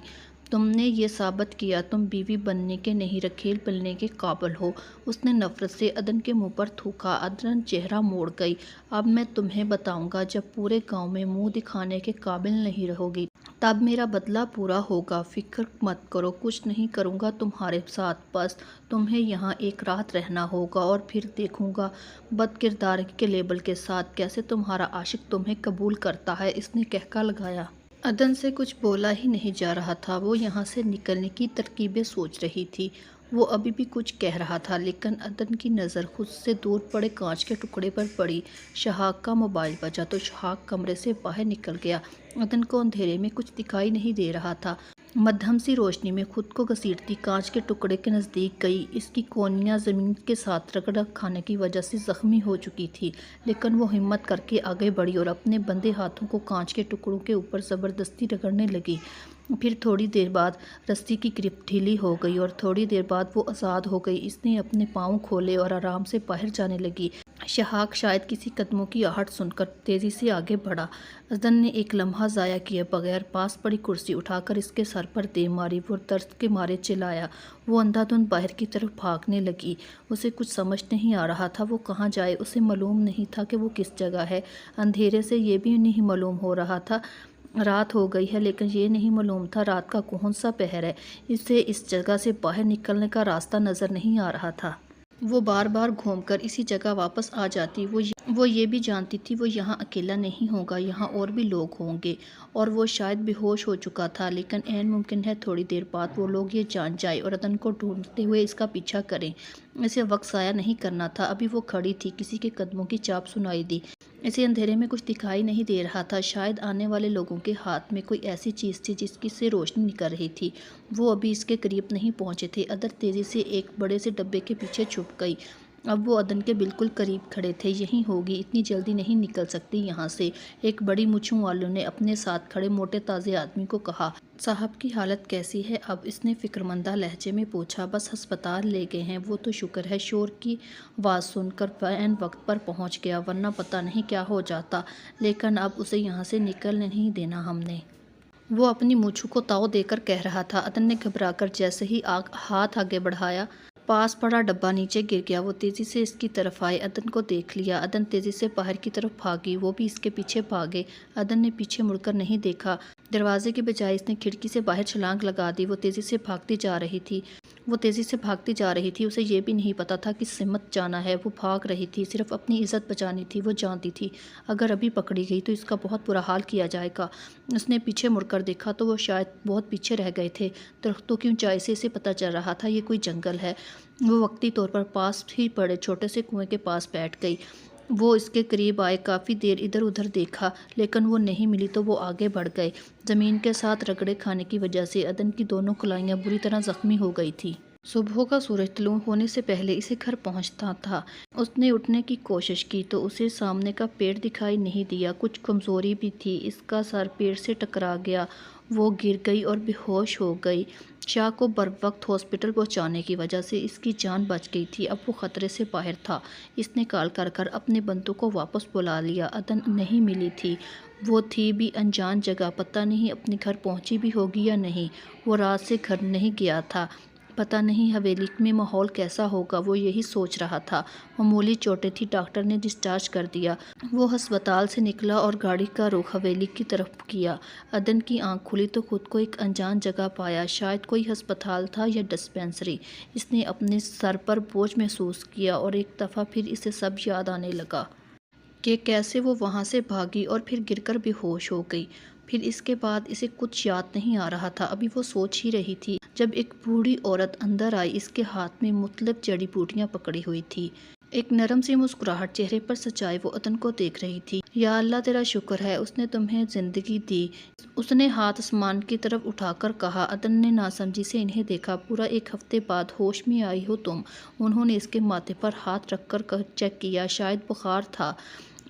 Speaker 2: تم نے یہ ثابت کیا تم بیوی بننے کے نہیں رکھیل بننے کے قابل ہو۔ اس نے نفرت سے عدن کے منہ پر تھوکا۔ عدن چہرہ موڑ گئی۔ اب میں تمہیں بتاؤں گا، جب پورے گاؤں میں منہ دکھانے کے قابل نہیں رہو گی تب میرا بدلہ پورا ہوگا۔ فکر مت کرو، کچھ نہیں کروں گا تمہارے ساتھ، بس تمہیں یہاں ایک رات رہنا ہوگا اور پھر دیکھوں گا بد کردار کے لیبل کے ساتھ کیسے تمہارا عاشق تمہیں قبول کرتا ہے۔ اس نے کہکا لگایا۔ عدن سے کچھ بولا ہی نہیں جا رہا تھا۔ وہ یہاں سے نکلنے کی ترکیبیں سوچ رہی تھی۔ وہ ابھی بھی کچھ کہہ رہا تھا، لیکن عدن کی نظر خود سے دور پڑے کانچ کے ٹکڑے پر پڑی۔ شہاب کا موبائل بجا تو شہاب کمرے سے باہر نکل گیا۔ عدن کو اندھیرے میں کچھ دکھائی نہیں دے رہا تھا۔ مدھم سی روشنی میں خود کو گھسیٹتی کانچ کے ٹکڑے کے نزدیک گئی۔ اس کی کونیاں زمین کے ساتھ رگڑ کھانے کی وجہ سے زخمی ہو چکی تھی، لیکن وہ ہمت کر کے آگے بڑھی اور اپنے بندے ہاتھوں کو کانچ کے ٹکڑوں کے اوپر زبردستی رگڑنے لگی۔ پھر تھوڑی دیر بعد رسی کی گرپ ڈھیلی ہو گئی اور تھوڑی دیر بعد وہ آزاد ہو گئی۔ اس نے اپنے پاؤں کھولے اور آرام سے باہر جانے لگی۔ شہاب شاید کسی قدموں کی آہٹ سن کر تیزی سے آگے بڑھا۔ عدن نے ایک لمحہ ضائع کیے بغیر پاس پڑی کرسی اٹھا کر اس کے سر پر دے ماری۔ وہ درد کے مارے چلایا۔ وہ اندھا دھند باہر کی طرف بھاگنے لگی۔ اسے کچھ سمجھ نہیں آ رہا تھا وہ کہاں جائے۔ اسے معلوم نہیں تھا کہ وہ کس جگہ ہے۔ اندھیرے سے یہ بھی نہیں معلوم ہو رہا تھا رات ہو گئی ہے، لیکن یہ نہیں معلوم تھا رات کا کون سا پہر ہے۔ اسے اس جگہ سے باہر نکلنے کا راستہ نظر نہیں آ رہا تھا۔ وہ بار بار گھوم کر اسی جگہ واپس آ جاتی۔ وہ یہ بھی جانتی تھی وہ یہاں اکیلا نہیں ہوگا، یہاں اور بھی لوگ ہوں گے، اور وہ شاید بے ہوش ہو چکا تھا، لیکن عین ممکن ہے تھوڑی دیر بعد وہ لوگ یہ جان جائیں اور عدن کو ڈھونڈتے ہوئے اس کا پیچھا کریں۔ اسے وقت ضائع نہیں کرنا تھا۔ ابھی وہ کھڑی تھی، کسی کے قدموں کی چاپ سنائی دی۔ اسے اندھیرے میں کچھ دکھائی نہیں دے رہا تھا، شاید آنے والے لوگوں کے ہاتھ میں کوئی ایسی چیز تھی جس کی سے روشنی نکل رہی تھی۔ وہ ابھی اس کے قریب نہیں پہنچے تھے۔ عدن تیزی سے ایک بڑے سے ڈبے کے پیچھے چھپ گئی۔ اب وہ عدن کے بالکل قریب کھڑے تھے۔ یہیں ہوگی، اتنی جلدی نہیں نکل سکتی یہاں سے، ایک بڑی مچھوں والوں نے اپنے ساتھ کھڑے موٹے تازے آدمی کو کہا۔ صاحب کی حالت کیسی ہے اب؟ اس نے فکرمندہ لہجے میں پوچھا۔ بس ہسپتال لے گئے ہیں، وہ تو شکر ہے شور کی آواز سن کر عین وقت پر پہنچ گیا، ورنہ پتہ نہیں کیا ہو جاتا، لیکن اب اسے یہاں سے نکل نہیں دینا ہم نے۔ وہ اپنی مونچھوں کو تاؤ دے کر کہہ رہا تھا۔ عدن نے گھبرا کر جیسے ہی ہاتھ آگے بڑھایا، پاس پڑا ڈبہ نیچے گر گیا۔ وہ تیزی سے اس کی طرف آئے، عدن کو دیکھ لیا۔ عدن تیزی سے باہر کی طرف بھاگی، وہ بھی اس کے پیچھے بھاگے۔ عدن نے پیچھے مڑ کر نہیں دیکھا۔ دروازے کی بجائے اس نے کھڑکی سے باہر چھلانگ لگا دی۔ وہ تیزی سے بھاگتی جا رہی تھی۔ اسے یہ بھی نہیں پتا تھا کس سمت جانا ہے۔ وہ بھاگ رہی تھی، صرف اپنی عزت بچانی تھی۔ وہ جانتی تھی اگر ابھی پکڑی گئی تو اس کا بہت برا حال کیا جائے گا۔ اس نے پیچھے مڑ کر دیکھا تو وہ شاید بہت پیچھے رہ گئے تھے۔ درختوں کی اونچائی سے اسے پتہ چل رہا تھا یہ کوئی جنگل ہے۔ وہ وقتی طور پر پاس ہی پڑے چھوٹے سے کنویں کے پاس بیٹھ گئی۔ وہ اس کے قریب آئے، کافی دیر ادھر ادھر دیکھا، لیکن وہ نہیں ملی تو وہ آگے بڑھ گئے۔ زمین کے ساتھ رگڑے کھانے کی وجہ سے عدن کی دونوں کلائیاں بری طرح زخمی ہو گئی تھی۔ صبح کا سورج طلوع ہونے سے پہلے اسے گھر پہنچنا تھا۔ اس نے اٹھنے کی کوشش کی تو اسے سامنے کا پیڑ دکھائی نہیں دیا۔ کچھ کمزوری بھی تھی، اس کا سر پیڑ سے ٹکرا گیا۔ وہ گر گئی اور بے ہوش ہو گئی۔ شاہ کو بروقت ہاسپٹل پہنچانے کی وجہ سے اس کی جان بچ گئی تھی۔ اب وہ خطرے سے باہر تھا۔ اس نے کال کر اپنے بندوں کو واپس بلا لیا۔ عدن نہیں ملی تھی، وہ تھی بھی انجان جگہ، پتہ نہیں اپنے گھر پہنچی بھی ہوگی یا نہیں۔ وہ رات سے گھر نہیں گیا تھا، پتہ نہیں حویلی میں ماحول کیسا ہوگا، وہ یہی سوچ رہا تھا۔ معمولی چوٹیں تھیں، ڈاکٹر نے ڈسچارج کر دیا۔ وہ ہسپتال سے نکلا اور گاڑی کا رخ حویلی کی طرف کیا۔ عدن کی آنکھ کھلی تو خود کو ایک انجان جگہ پایا، شاید کوئی ہسپتال تھا یا ڈسپنسری۔ اس نے اپنے سر پر بوجھ محسوس کیا اور ایک دفعہ پھر اسے سب یاد آنے لگا کہ کیسے وہ وہاں سے بھاگی اور پھر گر کر بے ہوش ہو گئی۔ پھر اس کے بعد اسے کچھ یاد نہیں آ رہا تھا۔ ابھی وہ سوچ ہی رہی تھی جب ایک بوڑھی عورت اندر آئی۔ اس کے ہاتھ میں مختلف جڑی بوٹیاں پکڑی ہوئی تھی۔ ایک نرم سی مسکراہٹ چہرے پر سچائی وہ عدن کو دیکھ رہی تھی۔ یا اللہ تیرا شکر ہے اس نے تمہیں زندگی دی، اس نے ہاتھ آسمان کی طرف اٹھا کر کہا۔ عدن نے ناسمجھی سے انہیں دیکھا۔ پورا 1 ہفتے بعد ہوش میں آئی ہو تم؟ انہوں نے اس کے ماتھے پر ہاتھ رکھ کر چیک کیا، شاید بخار تھا۔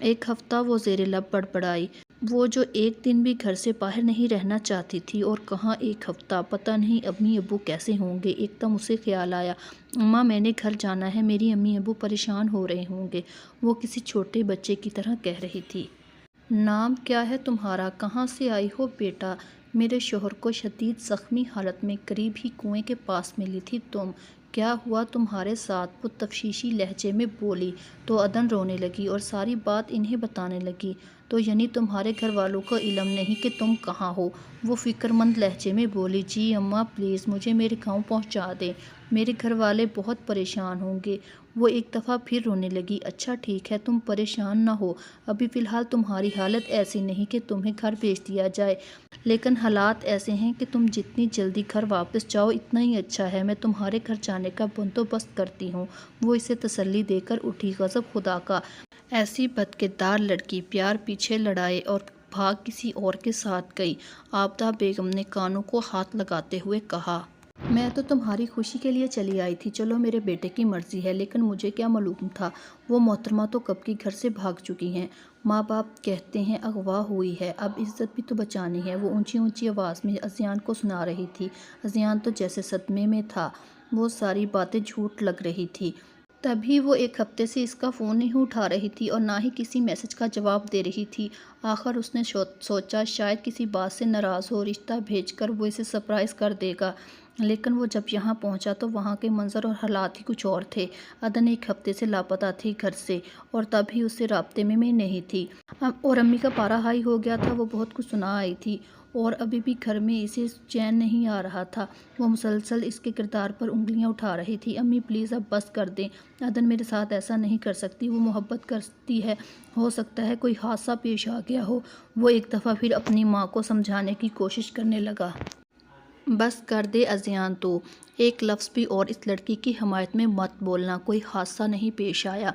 Speaker 2: 1 ہفتہ، وہ زیر لب بڑبڑائی، وہ جو ایک دن بھی گھر سے باہر نہیں رہنا چاہتی تھی۔ اور کہاں 1 ہفتہ، پتہ نہیں امی ابو کیسے ہوں گے۔ ایک دم اسے خیال آیا، اماں میں نے گھر جانا ہے، میری امی ابو پریشان ہو رہے ہوں گے، وہ کسی چھوٹے بچے کی طرح کہہ رہی تھی۔ نام کیا ہے تمہارا؟ کہاں سے آئی ہو بیٹا؟ میرے شوہر کو شدید زخمی حالت میں قریب ہی کنویں کے پاس ملی تھی تم، کیا ہوا تمہارے ساتھ؟ وہ تفتیشی لہجے میں بولی تو عدن رونے لگی اور ساری بات انہیں بتانے لگی۔ تو یعنی تمہارے گھر والوں کو علم نہیں کہ تم کہاں ہو؟ وہ فکر مند لہجے میں بولی، جی اماں پلیز مجھے میرے گاؤں پہنچا دیں، میرے گھر والے بہت پریشان ہوں گے۔ وہ ایک دفعہ پھر رونے لگی۔ اچھا ٹھیک ہے، تم پریشان نہ ہو، ابھی فی الحال تمہاری حالت ایسی نہیں کہ تمہیں گھر بھیج دیا جائے، لیکن حالات ایسے ہیں کہ تم جتنی جلدی گھر واپس جاؤ اتنا ہی اچھا ہے، میں تمہارے گھر جانے کا بندوبست کرتی ہوں۔ وہ اسے تسلی دے کر اٹھی۔ غضب خدا کا، ایسی بدکردار لڑکی، پیار پیچھے لڑائے اور بھاگ کسی اور کے ساتھ گئی۔ آبدہ بیگم نے کانوں کو ہاتھ لگاتے ہوئے کہا، میں تو تمہاری خوشی کے لیے چلی آئی تھی، چلو میرے بیٹے کی مرضی ہے، لیکن مجھے کیا معلوم تھا وہ محترمہ تو کب کی گھر سے بھاگ چکی ہیں۔ ماں باپ کہتے ہیں اغوا ہوئی ہے، اب عزت بھی تو بچانی ہے۔ وہ اونچی اونچی آواز میں اذیان کو سنا رہی تھی۔ اذیان تو جیسے صدمے میں تھا، وہ ساری باتیں جھوٹ لگ رہی تھی۔ تبھی وہ 1 ہفتے سے اس کا فون نہیں اٹھا رہی تھی اور نہ ہی کسی میسج کا جواب دے رہی تھی۔ آخر اس نے سوچا شاید کسی بات سے ناراض ہو، رشتہ بھیج کر وہ اسے سرپرائز کر دے گا، لیکن وہ جب یہاں پہنچا تو وہاں کے منظر اور حالات ہی کچھ اور تھے۔ عدن 1 ہفتے سے لاپتہ تھی گھر سے، اور تب ہی اس سے رابطے میں نہیں تھی، اور امی کا پارا ہائی ہو گیا تھا۔ وہ بہت کچھ سنا آئی تھی اور ابھی بھی گھر میں اسے چین نہیں آ رہا تھا۔ وہ مسلسل اس کے کردار پر انگلیاں اٹھا رہی تھی۔ امی پلیز اب بس کر دیں، عدن میرے ساتھ ایسا نہیں کر سکتی، وہ محبت کرتی ہے، ہو سکتا ہے کوئی حادثہ پیش آ گیا ہو۔ وہ ایک دفعہ پھر اپنی ماں کو سمجھانے کی کوشش کرنے لگا۔ بس کر دے اذیان، تو ایک لفظ بھی اور اس لڑکی کی حمایت میں مت بولنا، کوئی حادثہ نہیں پیش آیا۔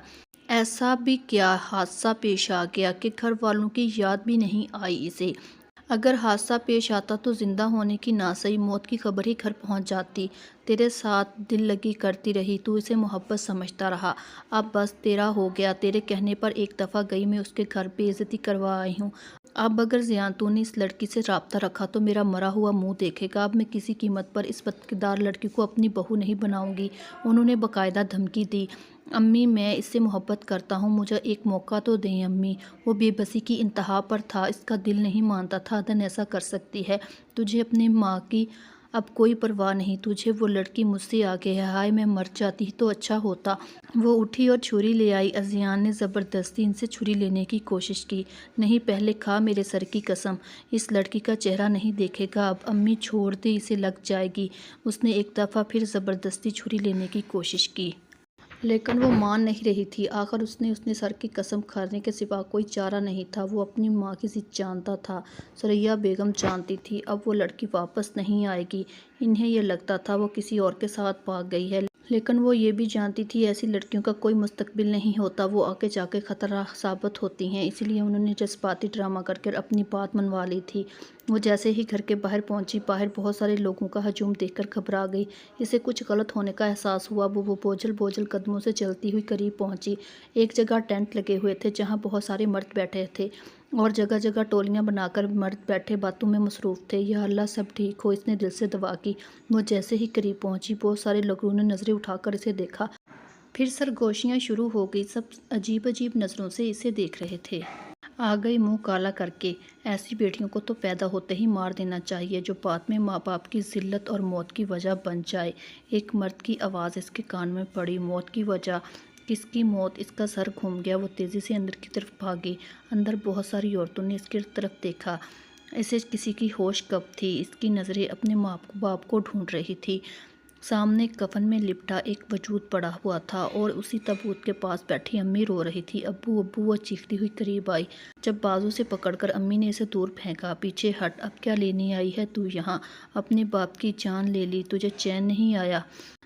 Speaker 2: ایسا بھی کیا حادثہ پیش آ گیا کہ گھر والوں کی یاد بھی نہیں آئی اسے؟ اگر حادثہ پیش آتا تو زندہ ہونے کی نہ سہی موت کی خبر ہی گھر پہنچ جاتی۔ تیرے ساتھ دل لگی کرتی رہی، تو اسے محبت سمجھتا رہا، اب بس تیرا ہو گیا۔ تیرے کہنے پر 1 دفعہ گئی میں اس کے گھر، بے عزتی کروا آئی ہوں۔ اب اگر زیان تو نے اس لڑکی سے رابطہ رکھا تو میرا مرا ہوا منہ دیکھے گا۔ اب میں کسی قیمت پر اس بدکردار لڑکی کو اپنی بہو نہیں بناؤں گی۔ انہوں نے باقاعدہ دھمکی دی، امی میں اس سے محبت کرتا ہوں، مجھے ایک موقع تو دیں امی۔ وہ بے بسی کی انتہا پر تھا، اس کا دل نہیں مانتا تھا عدن ایسا کر سکتی ہے۔ تجھے اپنی ماں کی اب کوئی پرواہ نہیں، تجھے وہ لڑکی مجھ سے آگے ہے، ہائے میں مر جاتی تو اچھا ہوتا۔ وہ اٹھی اور چھری لے آئی۔ اذیان نے زبردستی ان سے چھری لینے کی کوشش کی۔ نہیں، پہلے کھا میرے سر کی قسم، اس لڑکی کا چہرہ نہیں دیکھے گا اب، امی چھوڑ دے، اسے لگ جائے گی۔ اس نے 1 دفعہ پھر زبردستی چھری لینے کی کوشش کی، لیکن وہ مان نہیں رہی تھی۔ آخر اس نے سر کی قسم کھانے کے سوا کوئی چارہ نہیں تھا۔ وہ اپنی ماں کی ضد جانتا تھا، ثریا بیگم جانتی تھی، اب وہ لڑکی واپس نہیں آئے گی۔ انہیں یہ لگتا تھا وہ کسی اور کے ساتھ بھاگ گئی ہے، لیکن وہ یہ بھی جانتی تھی ایسی لڑکیوں کا کوئی مستقبل نہیں ہوتا، وہ آگے جا کے خطرہ ثابت ہوتی ہیں۔ اسی لیے انہوں نے جذباتی ڈرامہ کر کے اپنی بات منوا لی تھی۔ وہ جیسے ہی گھر کے باہر پہنچی، باہر بہت سارے لوگوں کا ہجوم دیکھ کر گھبرا گئی۔ اسے کچھ غلط ہونے کا احساس ہوا۔ وہ بوجھل قدموں سے چلتی ہوئی قریب پہنچی۔ ایک جگہ ٹینٹ لگے ہوئے تھے جہاں بہت سارے مرد بیٹھے تھے، اور جگہ جگہ ٹولیاں بنا کر مرد بیٹھے باتوں میں مصروف تھے۔ یا اللہ سب ٹھیک ہو، اس نے دل سے دعا کی۔ وہ جیسے ہی قریب پہنچی، بہت سارے لوگوں نے نظریں اٹھا کر اسے دیکھا، پھر سرگوشیاں شروع ہو گئی، سب عجیب عجیب نظروں سے اسے دیکھ رہے تھے۔ آ گئی منہ کالا کر کے، ایسی بیٹیوں کو تو پیدا ہوتے ہی مار دینا چاہیے جو بعد میں ماں باپ کی ذلت اور موت کی وجہ بن جائے۔ ایک مرد کی آواز اس کے کان میں پڑی، موت کی وجہ؟ کس کی موت؟ اس کا سر گھوم گیا، وہ تیزی سے اندر کی طرف بھاگی۔ اندر بہت ساری عورتوں نے اس کی طرف دیکھا، اسے کسی کی ہوش کب تھی؟ اس کی نظریں اپنے ماں باپ کو ڈھونڈ رہی تھی۔ سامنے کفن میں لپٹا ایک وجود پڑا ہوا تھا، اور اسی تابوت کے پاس بیٹھی امی رو رہی تھی، ابو ابو! وہ چیختی ہوئی قریب آئی، جب بازو سے پکڑ کر امی نے اسے دور پھینکا۔ پیچھے ہٹ، اب کیا لینے آئی ہے تو یہاں؟ اپنے باپ کی جان لے لی، تجھے چین نہیں آیا؟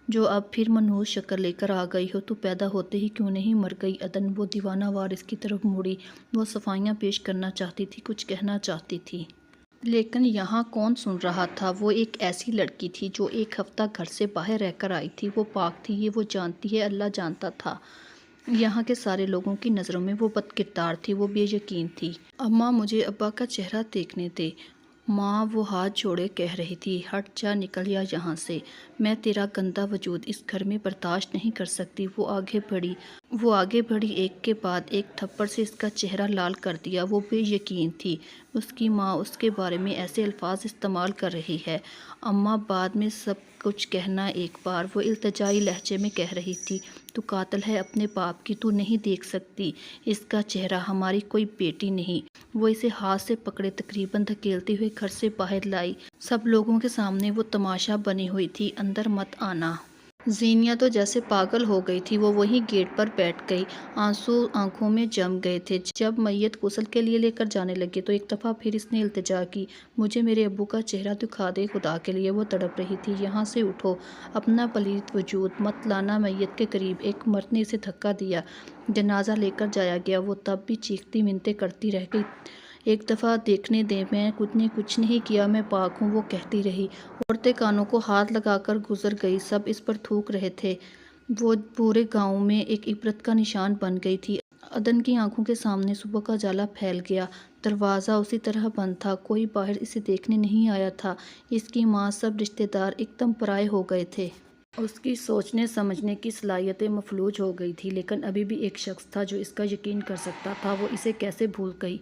Speaker 2: جو اب پھر منحوس شکل لے کر آ گئی ہو، تو پیدا ہوتے ہی کیوں نہیں مر گئی؟ عدن وہ دیوانہ وارث کی طرف مڑی۔ وہ صفائیاں پیش کرنا چاہتی تھی، کچھ کہنا چاہتی تھی، لیکن یہاں کون سن رہا تھا؟ وہ ایک ایسی لڑکی تھی جو ایک ہفتہ گھر سے باہر رہ کر آئی تھی۔ وہ پاک تھی، یہ وہ جانتی ہے، اللہ جانتا تھا۔ یہاں کے سارے لوگوں کی نظروں میں وہ بد کردار تھی، وہ بے یقین تھی۔ اماں، مجھے ابا کا چہرہ دیکھنے دے۔ ماں وہ ہاتھ جوڑے کہہ رہی تھی، ہٹ جا، نکل جا یہاں سے، میں تیرا گندا وجود اس گھر میں برداشت نہیں کر سکتی۔ وہ آگے بڑھی، ایک کے بعد ایک تھپڑ سے اس کا چہرہ لال کر دیا۔ وہ بے یقین تھی، اس کی ماں اس کے بارے میں ایسے الفاظ استعمال کر رہی ہے۔ اماں، بعد میں سب کچھ کہنا ایک بار، وہ التجائی لہجے میں کہہ رہی تھی، تو قاتل ہے اپنے باپ کی، تو نہیں دیکھ سکتی اس کا چہرہ؟ ہماری کوئی بیٹی نہیں۔ وہ اسے ہاتھ سے پکڑے تقریباً دھکیلتے ہوئے گھر سے باہر لائی۔ سب لوگوں کے سامنے وہ تماشا بنی ہوئی تھی، اندر مت آنا۔ زینیا تو جیسے پاگل ہو گئی تھی، وہ وہیں گیٹ پر بیٹھ گئی، آنسو آنکھوں میں جم گئے تھے۔ جب میت غسل کے لیے لے کر جانے لگے تو ایک دفعہ پھر اس نے التجا کی، مجھے میرے ابو کا چہرہ دکھا دے خدا کے لیے۔ وہ تڑپ رہی تھی، یہاں سے اٹھو، اپنا پلیت وجود مت لانا میت کے قریب۔ ایک مرد نے اسے دھکا دیا، جنازہ لے کر جایا گیا۔ وہ تب بھی چیختی منتیں کرتی رہ گئی، ایک دفعہ دیکھنے دیں، میں نے کچھ نہیں کیا، میں پاک ہوں، وہ کہتی رہی۔ عورتیں کانوں کو ہاتھ لگا کر گزر گئی، سب اس پر تھوک رہے تھے۔ وہ پورے گاؤں میں ایک عبرت کا نشان بن گئی تھی۔ عدن کی آنکھوں کے سامنے صبح کا اجالا پھیل گیا، دروازہ اسی طرح بند تھا، کوئی باہر اسے دیکھنے نہیں آیا تھا۔ اس کی ماں، سب رشتہ دار ایک دم پرائے ہو گئے تھے۔ اس کی سوچنے سمجھنے کی صلاحیتیں مفلوج ہو گئی تھی، لیکن ابھی بھی ایک شخص تھا جو اس کا یقین کر سکتا تھا۔ وہ اسے کیسے بھول گئی؟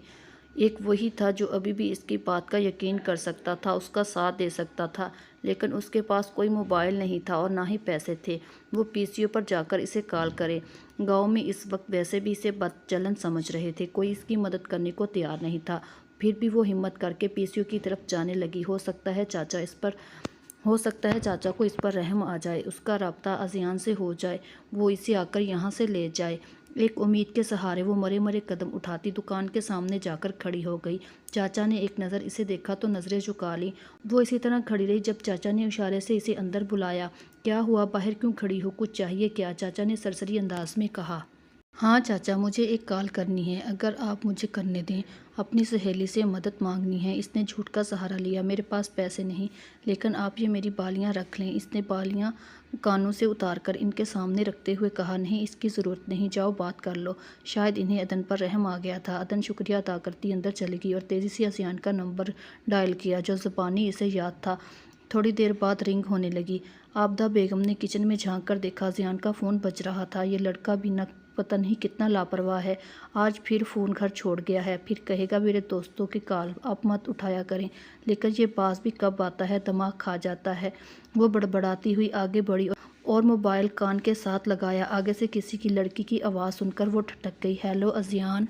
Speaker 2: ایک وہی تھا جو ابھی بھی اس کی بات کا یقین کر سکتا تھا، اس کا ساتھ دے سکتا تھا، لیکن اس کے پاس کوئی موبائل نہیں تھا اور نہ ہی پیسے تھے۔ وہ پی سی او پر جا کر اسے کال کرے۔ گاؤں میں اس وقت ویسے بھی اسے بد چلن سمجھ رہے تھے، کوئی اس کی مدد کرنے کو تیار نہیں تھا۔ پھر بھی وہ ہمت کر کے پی سی او کی طرف جانے لگی۔ ہو سکتا ہے چاچا کو اس پر رحم آ جائے، اس کا رابطہ اذیان سے ہو جائے، وہ اسے آ کر یہاں سے لے جائے۔ ایک امید کے سہارے وہ مرے مرے قدم اٹھاتی دکان کے سامنے جا کر کھڑی ہو گئی۔ چاچا نے ایک نظر اسے دیکھا تو نظریں جھکا لیں۔ وہ اسی طرح کھڑی رہی جب چاچا نے اشارے سے اسے اندر بلایا۔ کیا ہوا، باہر کیوں کھڑی ہو، کچھ چاہیے کیا؟ چاچا نے سرسری انداز میں کہا۔ ہاں چاچا، مجھے ایک کال کرنی ہے، اگر آپ مجھے کرنے دیں۔ اپنی سہیلی سے مدد مانگنی ہے۔ اس نے جھوٹ کا سہارا لیا، میرے پاس پیسے نہیں، لیکن آپ یہ میری بالیاں رکھ لیں۔ اس نے بالیاں کانوں سے اتار کر ان کے سامنے رکھتے ہوئے کہا، نہیں، اس کی ضرورت نہیں، جاؤ بات کر لو۔ شاید انہیں عدن پر رحم آ گیا تھا۔ عدن شکریہ ادا کرتی اندر چلی گئی اور تیزی سے اذیان کا نمبر ڈائل کیا جو زبانی اسے یاد تھا۔ تھوڑی دیر بعد رنگ ہونے لگی۔ عابدہ بیگم نے کچن میں جھانک کر دیکھا، اذیان کا فون بج رہا تھا۔ یہ لڑکا بھی نہ پتہ نہیں کتنا لاپرواہ ہے، آج پھر فون گھر چھوڑ گیا ہے، پھر کہے گا میرے دوستوں کی کال آپ مت اٹھایا کریں، لیکن یہ باز بھی کب آتا ہے، دماغ کھا جاتا ہے۔ وہ بڑبڑاتی ہوئی آگے بڑھی اور موبائل کان کے ساتھ لگایا۔ آگے سے کسی کی لڑکی کی آواز سن کر وہ ٹھٹک گئی، ہیلو اذیان۔